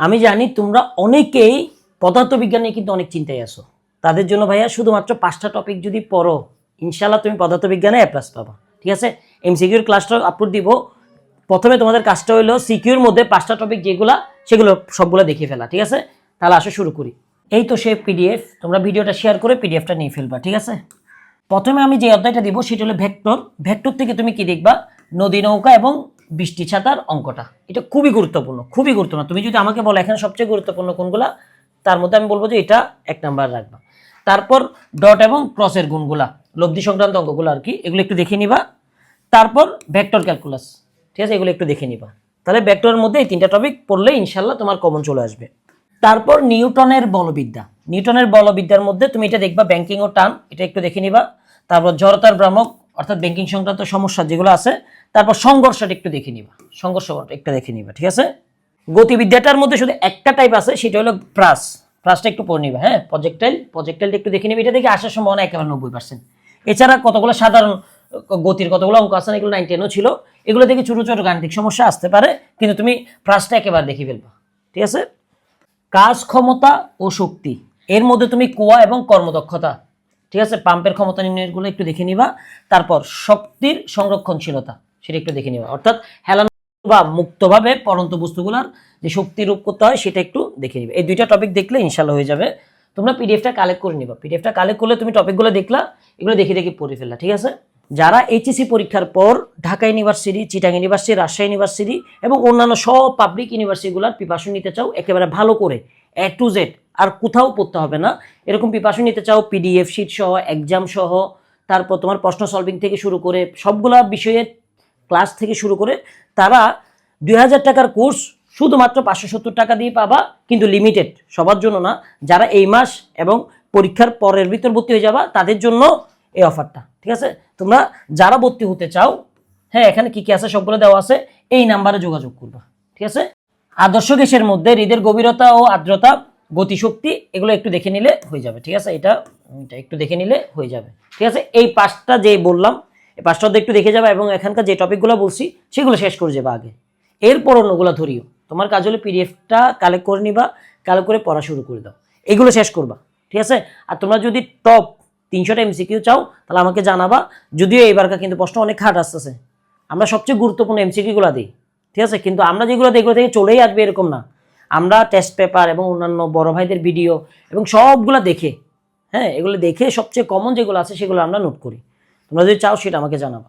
আমি জানি তোমরা অনেকেই পদার্থবিজ্ঞানে কিন্তু অনেক চিন্তায় আছো। তাদের জন্য ভাইয়া শুধুমাত্র 5টা টপিক যদি পড়ো, ইনশাল্লাহ তুমি পদার্থবিজ্ঞানে A+ পাবা। ঠিক আছে, এমসিকিউর ক্লাসটা আপলোড দিব। প্রথমে তোমাদের কাজটা হলো সিকিউর মধ্যে 5টা টপিক যেগুলো সেগুলো সবগুলো দেখে ফেলা। ঠিক আছে, তাহলে আসো শুরু করি। এই তো সে পিডিএফ, তোমরা ভিডিওটা শেয়ার করে পিডিএফটা নিয়ে ফেলবা। ঠিক আছে, প্রথমে আমি যে অধ্যায়টা দিব সেটা হলো ভেক্টর। ভেক্টর থেকে তুমি কি দেখবা? নদী নৌকা এবং বৃষ্টি ছাতার অঙ্কটা। এটা খুবই গুরুত্বপূর্ণ, খুবই গুরুত্বপূর্ণ। তুমি যদি আমাকে বলো এখানে সবচেয়ে গুরুত্বপূর্ণ কোনগুলা, তার মধ্যে আমি বলবো যে এটা 1 নাম্বার রাখবা। তারপর ডট এবং ক্রসের গুণগুলা, লব্ধি সংক্রান্ত অঙ্কগুলো আর কি, এগুলো একটু দেখে নিবা। তারপর ভেক্টর ক্যালকুলাস, ঠিক আছে, এগুলো একটু দেখে নিবা। তাহলে ভেক্টরের মধ্যে এই 3টা টপিক পড়লে ইনশাল্লাহ তোমার কমন চলে আসবে। তারপর নিউটনের বলবিদ্যা। নিউটনের বলবিদ্যার মধ্যে তুমি এটা দেখবা ব্যাংকিং ও টান, এটা একটু দেখে নিবা। তারপর জড়তার ভ্রামক অর্থাৎ ব্যাংকিং সংক্রান্ত সমস্যা যেগুলো আছে। তারপর সংঘর্ষটা একটু দেখে নিবা, সংঘর্ষটা একটু দেখে নিবা। ঠিক আছে, গতিবিদ্যাটার মধ্যে শুধু একটা টাইপ আছে, সেটা হলো প্রাসটা একটু পড়ে নিবা। হ্যাঁ, প্রজেক্টাইলটা একটু দেখে নিবা। এটা থেকে আসার সম্ভাবনা একেবারে 90%। এছাড়া কতগুলো সাধারণ গতির কতগুলো অঙ্ক আছে, এগুলো 9, 10ও ছিল। এগুলো থেকে ছোট ছোট গাণিতিক সমস্যা আসতে পারে, কিন্তু তুমি প্রাসটা একেবারে দেখে ফেলবা। ঠিক আছে, কাজ ক্ষমতা ও শক্তি, এর মধ্যে তুমি কুয়া এবং কর্মদক্ষতা, ঠিক আছে, পাম্পের ক্ষমতা নির্ণয়েরগুলো একটু দেখে নিবা। তারপর শক্তির সংরক্ষণশীলতা, সেটা একটু দেখে নিবা। অর্থাৎ হেলানো বা মুক্তভাবে পরন্ত বস্তুগুলোর যে শক্তি রূপ করতে হয় সেটা একটু দেখে নিবে। এই 2টা টপিক দেখলে ইনশাল্লাহ হয়ে যাবে। তোমরা পিডিএফটা কালেক্ট করে নিবা। পিডিএফটা কালেক্ট করলে তুমি টপিকগুলো দেখলা, এগুলো দেখে দেখে পড়ে ফেললা। ঠিক আছে, যারা এইচএসসি পরীক্ষার পর Dhaka university, Chittagong university, Rajshahi university এবং অন্যান্য সব পাবলিক ইউনিভার্সিটিগুলোর প্রিপারেশন নিতে চাও একেবারে ভালো করে A to Z, আর কোথাও পড়তে হবে না, এরকম প্রিপারেশন নিতে চাও পিডিএফ শিট সহ, এক্সাম সহ, তারপর তোমার প্রশ্ন সলভিং থেকে শুরু করে সবগুলা বিষয়ের ক্লাস থেকে শুরু করে, তারা 2000 টাকার কোর্স শুধুমাত্র 570 টাকা দিয়ে পাবা, কিন্তু লিমিটেড, সবার জন্য না। যারা এই মাস এবং পরীক্ষার পরের ভিতর ভর্তি হয়ে যাবা তাদের জন্য এই অফারটা। ঠিক আছে, তোমরা যারা ভর্তি হতে চাও, হ্যাঁ, এখানে কি কি আছে সবগুলো দেওয়া আছে, এই নাম্বারে যোগাযোগ করবা। ঠিক আছে, আদর্শ গ্যাসের মধ্যে হৃদের গভীরতা ও আর্দ্রতা, গতিশক্তি, এগুলো একটু দেখে নিলে হয়ে যাবে। ঠিক আছে, এটা একটু দেখে নিলে হয়ে যাবে। ঠিক আছে, এই 5টা যে বললাম, এই 5টা একটু দেখে যাবে এবং এখানকার যে টপিকগুলো বলছি সেগুলো শেষ করে যাবে আগে, এরপর অন্যগুলো ধরিও। তোমার কাজ হলো পিডিএফটা কালেক্ট করে নিবা, কালেক্ট করে পড়া শুরু করে দাও, এগুলো শেষ করবা। ঠিক আছে, আর তোমরা যদি টপ 300টা এমসিকিউ চাও তাহলে আমাকে জানাবা। যদিও এইবারকার কিন্তু প্রশ্ন অনেক হার্ড আসতেছে, আমরা সবচেয়ে গুরুত্বপূর্ণ এমসিকিউগুলো দিই। ঠিক আছে, কিন্তু আমরা যেগুলো দিই এগুলো থেকে চলেই আসবে এরকম না। আমরা টেস্ট পেপার এবং অন্যান্য বড় ভাইদের ভিডিও এবং সবগুলো দেখে, হ্যাঁ, এগুলো দেখে সবচেয়ে কমন যেগুলো আছে সেগুলো আমরা নোট করি। তোমরা যদি চাও সেটা আমাকে জানাবা।